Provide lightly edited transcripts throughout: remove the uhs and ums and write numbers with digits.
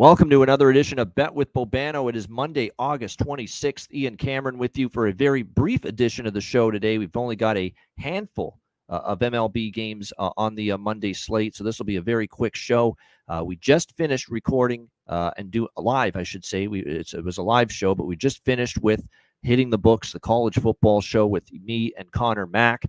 Welcome to another edition of Bet with Bobano. It is Monday, August 26th. Ian Cameron with you for a very brief edition of the show today. We've only got a handful of MLB games on the Monday slate, so this will be a very quick show. We just finished recording and do live, I should say. It was a live show, but we just finished with Hitting the Books, the college football show with me and Connor Mack.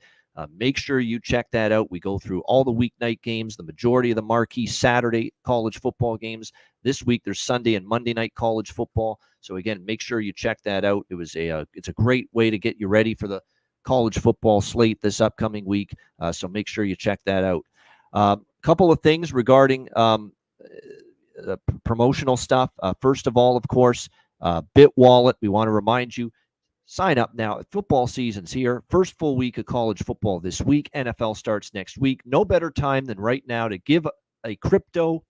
Make sure you check that out. We go through all the weeknight games, the majority of the marquee Saturday college football games. This week there's Sunday and Monday night college football. So again, make sure you check that out. It's a great way to get you ready for the college football slate this upcoming week. So make sure you check that out. A couple of things regarding promotional stuff. First of all, of course, BitWallet. We want to remind you, sign up now. Football season's here. First full week of college football this week. NFL starts next week. No better time than right now to give a crypto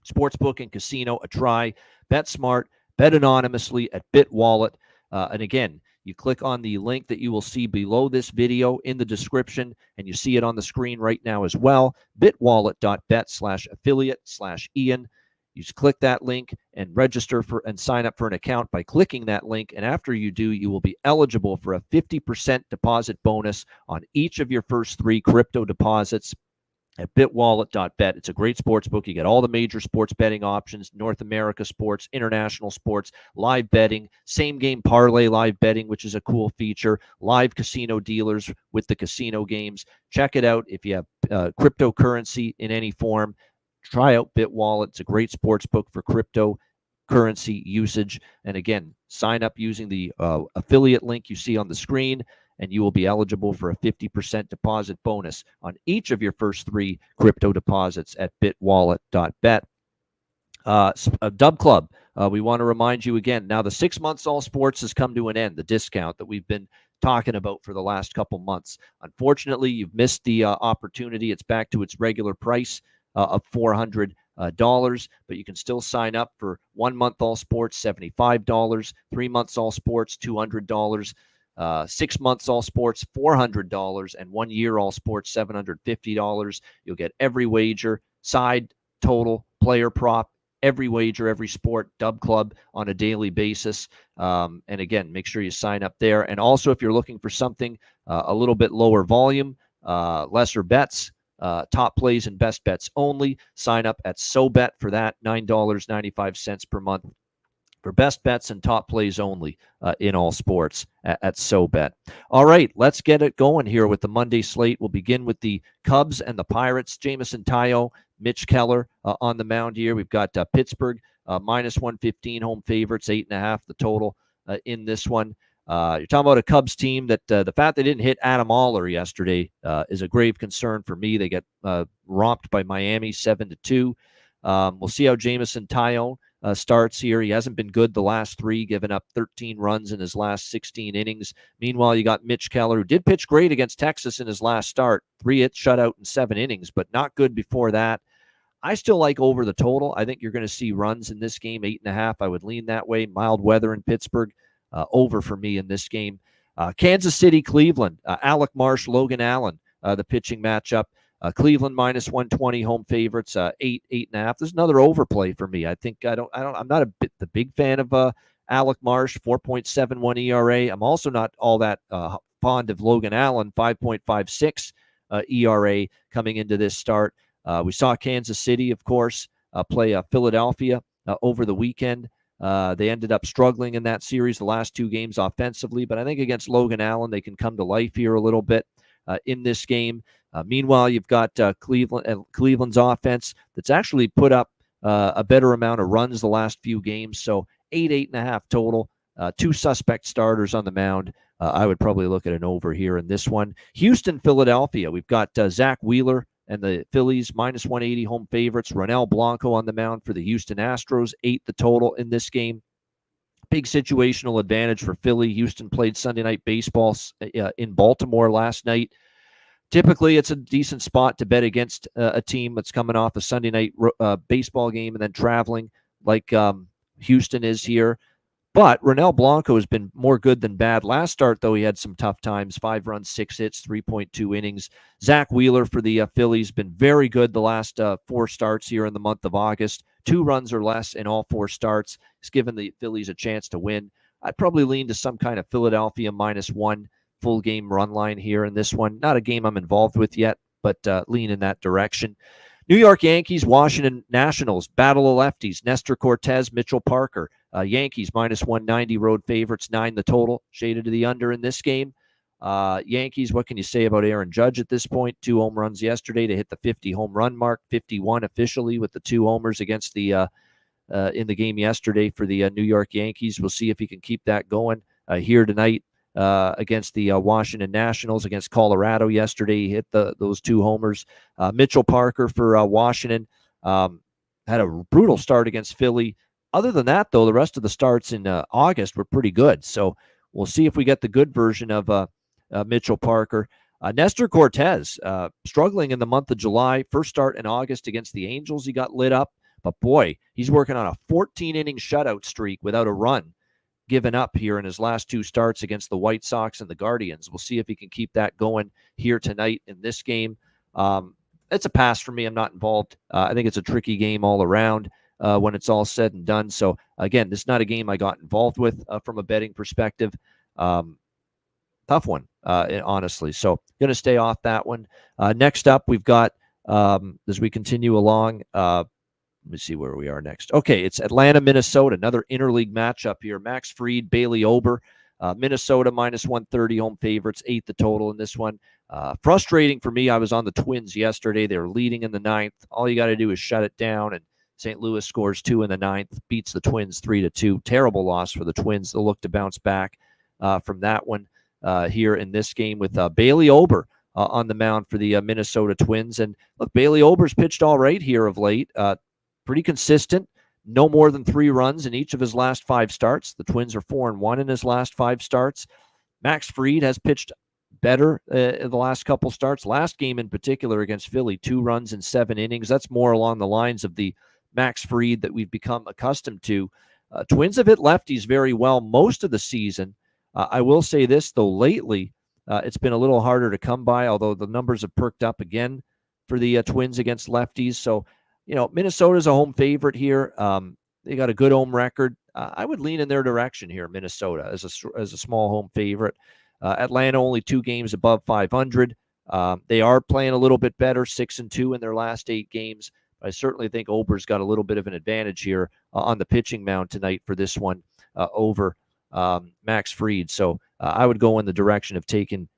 sportsbook and casino a try. Bet smart. Bet anonymously at BitWallet. And again, you click on the link that you will see below this video in the description, and you see it on the screen right now as well. bitwallet.bet/affiliate/Ian. You just click that link and register for and sign up for an account by clicking that link. And after you do, you will be eligible for a 50% deposit bonus on each of your first 3 crypto deposits at bitwallet.bet. It's a great sports book. You get all the major sports betting options, North America sports, international sports, live betting, same game parlay live betting, which is a cool feature, live casino dealers with the casino games. Check it out. If you have cryptocurrency in any form, try out BitWallet. It's a great sports book for cryptocurrency usage. And again, sign up using the affiliate link you see on the screen, and you will be eligible for a 50% deposit bonus on each of your first 3 crypto deposits at bitwallet.bet. Dub Club, we want to remind you again, now the 6 months all sports has come to an end, the discount that we've been talking about for the last couple months. Unfortunately, you've missed the opportunity. It's back to its regular price of $400, but you can still sign up for 1 month all sports, $75, 3 months all sports, $200, 6 months all sports, $400, and 1 year all sports, $750. You'll get every wager, side, total, player prop, every wager, every sport, Dub Club on a daily basis. And again, make sure you sign up there. And also, if you're looking for something a little bit lower volume, lesser bets, top plays and best bets only, sign up at SoBet for that, $9.95 per month for best bets and top plays only in all sports at SoBet. All right, let's get it going here with the Monday slate. We'll begin with the Cubs and the Pirates. Jameson Taillon, Mitch Keller on the mound here. We've got Pittsburgh minus 115 home favorites, 8.5 the total in this one. You're talking about a Cubs team that the fact they didn't hit Adam Oller yesterday is a grave concern for me. They get romped by Miami 7-2. We'll see how Jameson Taillon starts here. He hasn't been good the last 3, giving up 13 runs in his last 16 innings. Meanwhile, you got Mitch Keller, who did pitch great against Texas in his last start. 3 hits, shutout in 7 innings, but not good before that. I still like over the total. I think you're going to see runs in this game, 8.5. I would lean that way. Mild weather in Pittsburgh. Over for me in this game. Kansas City, Cleveland, Alec Marsh, Logan Allen, the pitching matchup. Cleveland minus 120 home favorites, 8.5. There's another overplay for me. I'm not the big fan of Alec Marsh, 4.71 ERA. I'm also not all that fond of Logan Allen, 5.56 ERA coming into this start. We saw Kansas City, of course, play Philadelphia over the weekend. They ended up struggling in that series, the last 2 games offensively, but I think against Logan Allen, they can come to life here a little bit in this game. Meanwhile, you've got Cleveland's offense that's actually put up a better amount of runs the last few games, so 8.5 total. 2 suspect starters on the mound. I would probably look at an over here in this one. Houston, Philadelphia. We've got Zach Wheeler and the Phillies minus 180 home favorites. Ronel Blanco on the mound for the Houston Astros, 8 the total in this game. Big situational advantage for Philly. Houston played Sunday Night Baseball in Baltimore last night. Typically, it's a decent spot to bet against a team that's coming off a Sunday Night baseball game and then traveling like Houston is here. But Ronel Blanco has been more good than bad. Last start, though, he had some tough times. 5 runs, 6 hits, 3.2 innings. Zach Wheeler for the Phillies been very good the last 4 starts here in the month of August. 2 runs or less in all 4 starts. It's given the Phillies a chance to win. I'd probably lean to some kind of Philadelphia -1 full game run line here in this one. Not a game I'm involved with yet, but lean in that direction. New York Yankees, Washington Nationals, battle of lefties, Nestor Cortez, Mitchell Parker. Yankees -190, road favorites, 9 the total, shaded to the under in this game. Yankees, what can you say about Aaron Judge at this point? 2 home runs yesterday to hit the 50 home run mark, 51 officially with the 2 homers against the in the game yesterday for the New York Yankees. We'll see if he can keep that going here tonight against the Washington Nationals. Against Colorado yesterday, he hit those 2 homers. Mitchell Parker for Washington had a brutal start against Philly. Other than that, though, the rest of the starts in August were pretty good. So we'll see if we get the good version of Mitchell Parker. Nestor Cortez, struggling in the month of July. First start in August against the Angels, he got lit up. But boy, he's working on a 14-inning shutout streak without a run given up here in his last 2 starts against the White Sox and the Guardians. We'll see if he can keep that going here tonight in this game. It's a pass for me. I'm not involved. I think it's a tricky game all around when it's all said and done. So, again, this is not a game I got involved with from a betting perspective. Tough one, honestly. So, going to stay off that one. Next up, we've got, as we continue along, let me see where we are next. Okay, it's Atlanta, Minnesota, another interleague matchup here. Max Fried, Bailey Ober, Minnesota -130, home favorites, 8 the total in this one. Frustrating for me. I was on the Twins yesterday. They were leading in the 9th. All you got to do is shut it down, and St. Louis scores 2 in the 9th, beats the Twins 3-2. Terrible loss for the Twins. They'll look to bounce back from that one here in this game with Bailey Ober on the mound for the Minnesota Twins. And look, Bailey Ober's pitched all right here of late. Pretty consistent, no more than 3 runs in each of his last 5 starts. The Twins are 4-1 in his last 5 starts. Max Fried has pitched better in the last couple starts. Last game in particular against Philly, 2 runs in 7 innings. That's more along the lines of the Max Fried that we've become accustomed to. Twins have hit lefties very well most of the season. I will say this, though, lately it's been a little harder to come by, although the numbers have perked up again for the Twins against lefties. So, Minnesota's a home favorite here. They got a good home record. I would lean in their direction here, Minnesota, as a small home favorite. Atlanta only 2 games above 500. They are playing a little bit better, 6-2 in their last 8 games. I certainly think Ober's got a little bit of an advantage here on the pitching mound tonight for this one over Max Fried. So I would go in the direction of taking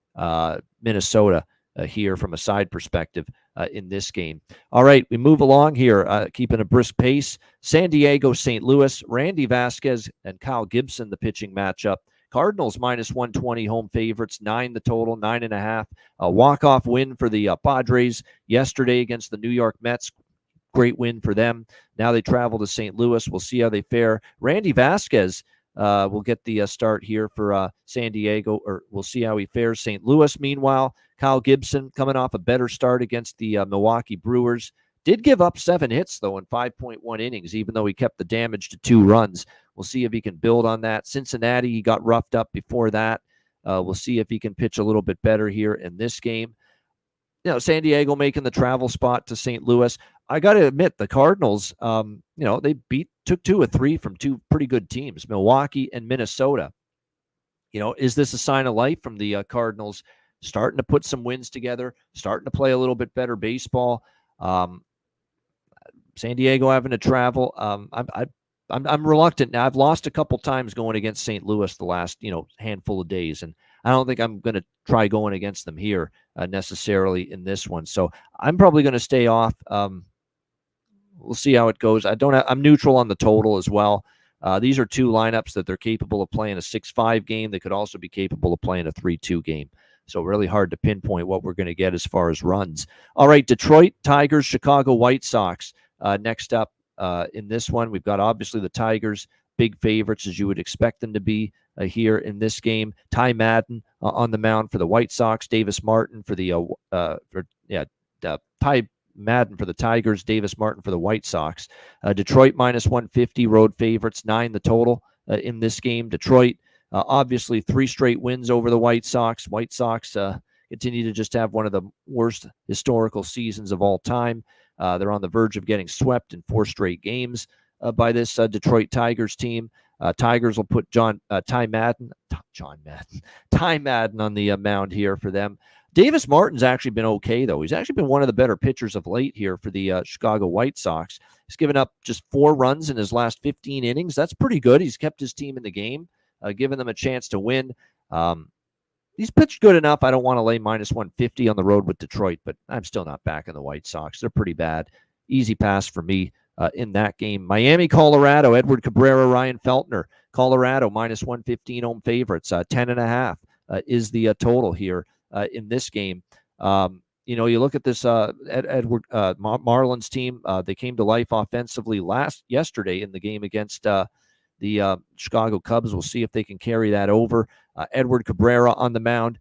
Minnesota here from a side perspective in this game. All right, we move along here, keeping a brisk pace. San Diego, St. Louis, Randy Vasquez and Kyle Gibson, the pitching matchup. Cardinals -120, home favorites, 9 the total, 9.5. A walk-off win for the Padres yesterday against the New York Mets. Great win for them. Now they travel to St. Louis. We'll see how they fare. Randy Vasquez will get the start here for San Diego, or we'll see how he fares. St. Louis, meanwhile, Kyle Gibson coming off a better start against the Milwaukee Brewers. Did give up 7 hits, though, in 5.1 innings, even though he kept the damage to 2 runs. We'll see if he can build on that. Cincinnati, he got roughed up before that. We'll see if he can pitch a little bit better here in this game. San Diego making the travel spot to St. Louis. I got to admit, the Cardinals, they took 2 of 3 from 2 pretty good teams, Milwaukee and Minnesota. Is this a sign of life from the Cardinals starting to put some wins together, starting to play a little bit better baseball? San Diego having to travel. I'm reluctant now. I've lost a couple times going against St. Louis the last handful of days, and I don't think I'm going to try going against them here necessarily in this one. So I'm probably going to stay off. We'll see how it goes. I'm neutral on the total as well. These are 2 lineups that they're capable of playing a 6-5 game. They could also be capable of playing a 3-2 game. So really hard to pinpoint what we're going to get as far as runs. All right, Detroit Tigers, Chicago White Sox. Next up in this one, we've got obviously the Tigers, big favorites as you would expect them to be here in this game. Ty Madden on the mound for the White Sox. Davis Martin for the Ty Madden for the Tigers. Davis Martin for the White Sox. Detroit -150, road favorites, 9 the total in this game. Detroit obviously 3 straight wins over the White Sox. White Sox continue to just have one of the worst historical seasons of all time. They're on the verge of getting swept in 4 straight games by this Detroit Tigers team. Tigers will put Ty Madden on the mound here for them. Davis Martin's actually been okay, though. He's actually been one of the better pitchers of late here for the Chicago White Sox. He's given up just 4 runs in his last 15 innings. That's pretty good. He's kept his team in the game, giving them a chance to win. He's pitched good enough. I don't want to lay minus 150 on the road with Detroit, but I'm still not backing the White Sox. They're pretty bad. Easy pass for me in that game. Miami, Colorado, Edward Cabrera, Ryan Feltner. Colorado minus 115 home favorites. 10.5 is the total here in this game. You look at this Edward Marlins team. They came to life offensively yesterday in the game against the Chicago Cubs. We'll see if they can carry that over. Edward Cabrera on the mound.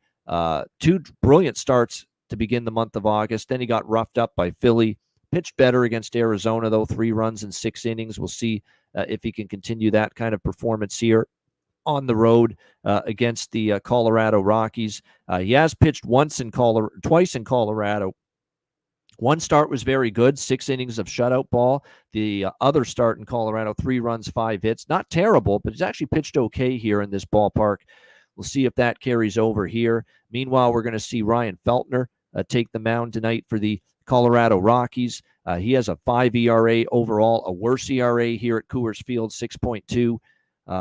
2 brilliant starts to begin the month of August. Then he got roughed up by Philly. Pitched better against Arizona, though, 3 runs in 6 innings. We'll see if he can continue that kind of performance here on the road against the Colorado Rockies. He has pitched twice in Colorado. One start was very good, 6 innings of shutout ball. The other start in Colorado, 3 runs, 5 hits. Not terrible, but he's actually pitched okay here in this ballpark. We'll see if that carries over here. Meanwhile, we're going to see Ryan Feltner take the mound tonight for the Colorado Rockies. He has a 5 ERA overall, a worse ERA here at Coors Field, 6.2.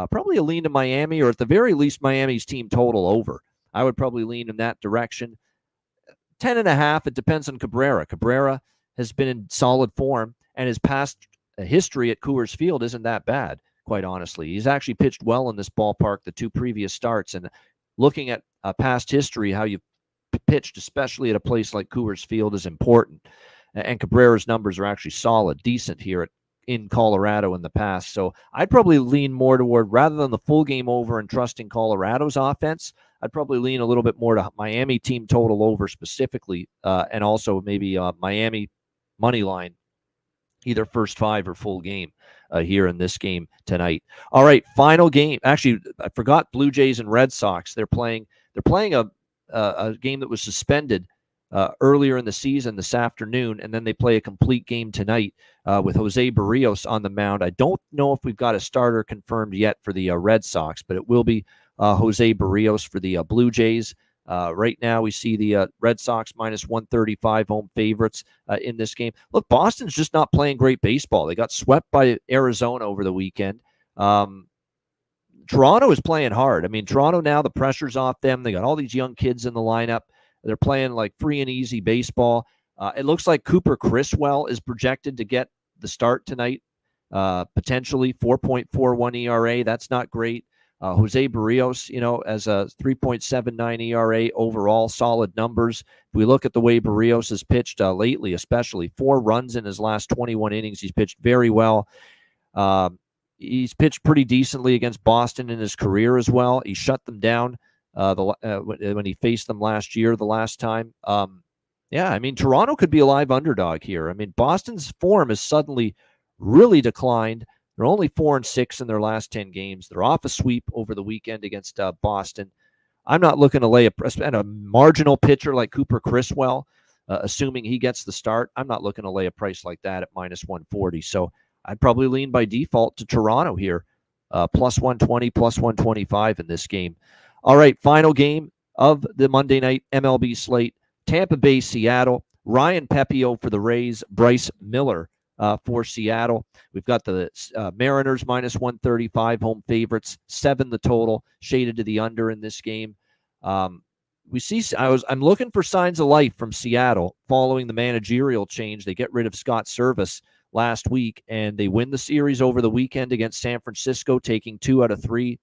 Probably a lean to Miami, or at the very least, Miami's team total over. I would probably lean in that direction. 10.5, it depends on Cabrera. Cabrera has been in solid form, and his past history at Coors Field isn't that bad, quite honestly. He's actually pitched well in this ballpark the 2 previous starts, and looking at past history, how you've pitched, especially at a place like Coors Field, is important. And Cabrera's numbers are actually solid, decent here in Colorado in the past. So I'd probably lean more toward, rather than the full game over and trusting Colorado's offense, I'd probably lean a little bit more to Miami team total over specifically, and also maybe Miami money line, either first 5 or full game here in this game tonight. All right, final game. Actually, I forgot Blue Jays and Red Sox. They're playing a game that was suspended earlier in the season this afternoon, and then they play a complete game tonight with Jose Barrios on the mound. I don't know if we've got a starter confirmed yet for the Red Sox, but it will be Jose Barrios for the Blue Jays. Right now, we see the Red Sox minus 135 home favorites in this game. Look, Boston's just not playing great baseball. They got swept by Arizona over the weekend. Toronto is playing hard. I mean, Toronto now, the pressure's off them. They got all these young kids in the lineup. They're playing like free and easy baseball. It looks like Cooper Criswell is projected to get the start tonight, potentially 4.41 ERA. That's not great. Jose Barrios, as a 3.79 ERA overall, solid numbers. If we look at the way Barrios has pitched lately, especially 4 runs in his last 21 innings, he's pitched very well. He's pitched pretty decently against Boston in his career as well. He shut them down when he faced them last year, the last time. Toronto could be a live underdog here. I mean, Boston's form has suddenly really declined. They're only 4-6 in their last 10 games. They're off a sweep over the weekend against Boston. I'm not looking to lay a marginal pitcher like Cooper Criswell, assuming he gets the start. I'm not looking to lay a price like that at minus 140. So I'd probably lean by default to Toronto here, plus 120, plus 125 in this game. All right, final game of the Monday night MLB slate. Tampa Bay, Seattle. Ryan Pepio for the Rays. Bryce Miller for Seattle. We've got the Mariners minus 135 home favorites, 7 the total, shaded to the under in this game. I'm looking for signs of life from Seattle following the managerial change. They get rid of Scott Servais last week, and they win the series over the weekend against San Francisco, taking 2 out of 3.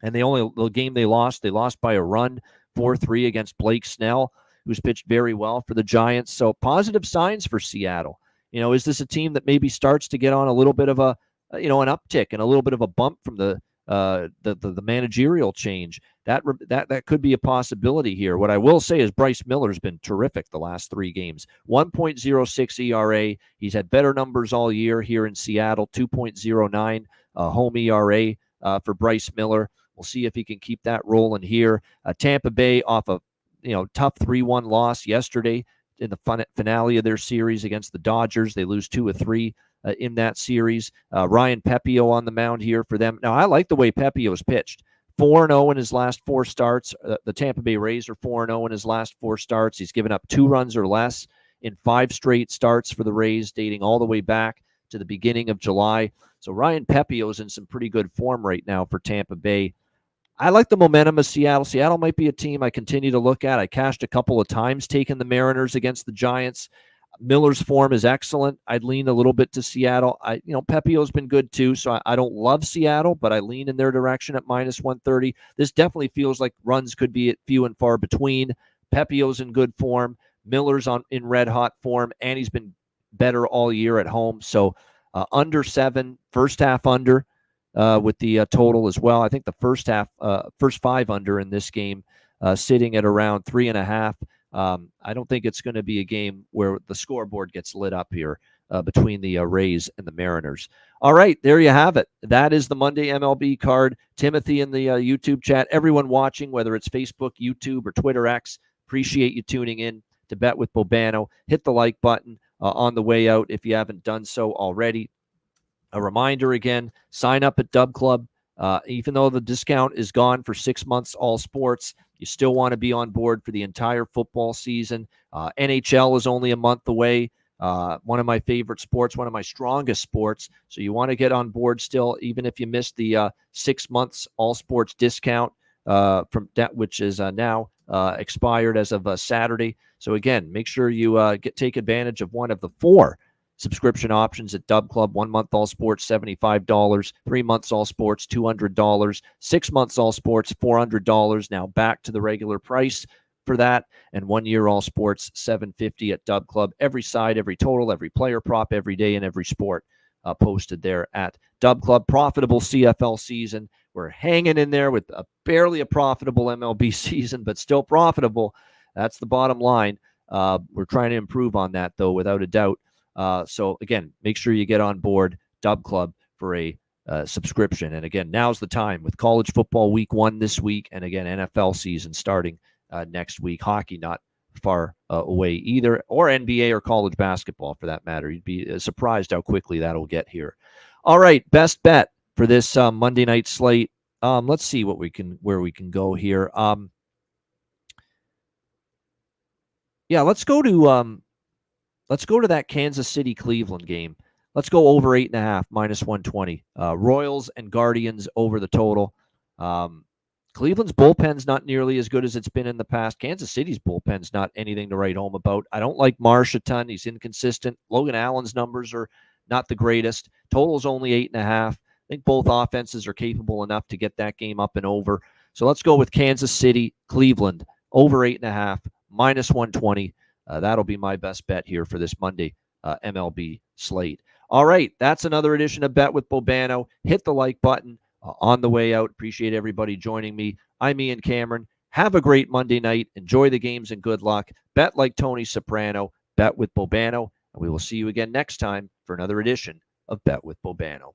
And the game they lost by a run, 4-3 against Blake Snell, who's pitched very well for the Giants. So positive signs for Seattle. Is this a team that maybe starts to get on a little bit of an uptick and a little bit of a bump from the managerial change? That could be a possibility here. What I will say is Bryce Miller's been terrific the last 3 games. 1.06 ERA. He's had better numbers all year here in Seattle. 2.09 home ERA for Bryce Miller. We'll see if he can keep that rolling here. Tampa Bay off a tough 3-1 loss yesterday in the finale of their series against the Dodgers. They lose 2 of 3 in that series. Ryan Pepio on the mound here for them. Now, I like the way Pepio's pitched. 4-0 in his last 4 starts. The Tampa Bay Rays are 4-0 in his last 4 starts. He's given up 2 runs or less in 5 straight starts for the Rays, dating all the way back to the beginning of July. So Ryan Pepio's in some pretty good form right now for Tampa Bay. I like the momentum of Seattle. Seattle might be a team I continue to look at. I cashed a couple of times taking the Mariners against the Giants. Miller's form is excellent. I'd lean a little bit to Seattle. Pepio's been good too, so I don't love Seattle, but I lean in their direction at minus 130. This definitely feels like runs could be at few and far between. Pepio's in good form. Miller's in red hot form, and he's been better all year at home. So under 7, first half under with the total as well. I think the first 5 under in this game, sitting at around 3.5. I don't think it's going to be a game where the scoreboard gets lit up here between the Rays and the Mariners. All right, there you have it. That is the Monday MLB card. Timothy in the YouTube chat, everyone watching, whether it's Facebook, YouTube, or Twitter X, appreciate you tuning in to Bet with Bobano. Hit the like button on the way out if you haven't done so already. A reminder again, sign up at Dub Club. Even though the discount is gone for 6 months, all sports, you still want to be on board for the entire football season. NHL is only a month away. One of my favorite sports, one of my strongest sports. So you want to get on board still, even if you missed the 6 months all sports discount from that, which is now expired as of Saturday. So again, make sure you take advantage of one of the 4 subscription options at Dub Club. 1 month all sports, $75. 3 months all sports, $200. 6 months all sports, $400. Now back to the regular price for that. And 1 year all sports, $750 at Dub Club. Every side, every total, every player prop, every day, and every sport posted there at Dub Club. Profitable CFL season. We're hanging in there with barely a profitable MLB season, but still profitable. That's the bottom line. We're trying to improve on that, though, without a doubt. So again, make sure you get on board Dub Club for a subscription. And again, now's the time with college football week 1 this week, and again, NFL season starting next week. Hockey not far away either, or NBA or college basketball for that matter. You'd be surprised how quickly that'll get here. All right, best bet for this Monday night slate. Let's see where we can go here. Let's go to that Kansas City Cleveland game. Let's go over 8.5, minus 120. Royals and Guardians over the total. Cleveland's bullpen's not nearly as good as it's been in the past. Kansas City's bullpen's not anything to write home about. I don't like Marsh a ton. He's inconsistent. Logan Allen's numbers are not the greatest. Total's only 8.5. I think both offenses are capable enough to get that game up and over. So let's go with Kansas City, Cleveland, over 8.5, minus 120. That'll be my best bet here for this Monday MLB slate. All right, that's another edition of Bet with Bobano. Hit the like button on the way out. Appreciate everybody joining me. I'm Ian Cameron. Have a great Monday night. Enjoy the games and good luck. Bet like Tony Soprano. Bet with Bobano. And we will see you again next time for another edition of Bet with Bobano.